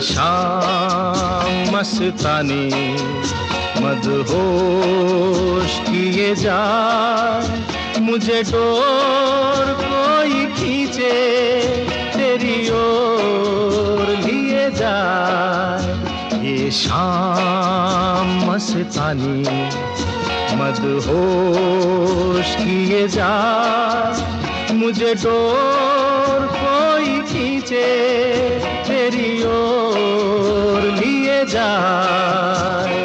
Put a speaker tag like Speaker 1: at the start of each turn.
Speaker 1: शाम मस्तानी मदहोश किए जाए, मुझे डोर कोई खींचे तेरी ओर लिए जाए। ये शाम मस्तानी मदहोश किए जाए, मुझे डोर कोई खींचे तेरी ओर लिए जाए।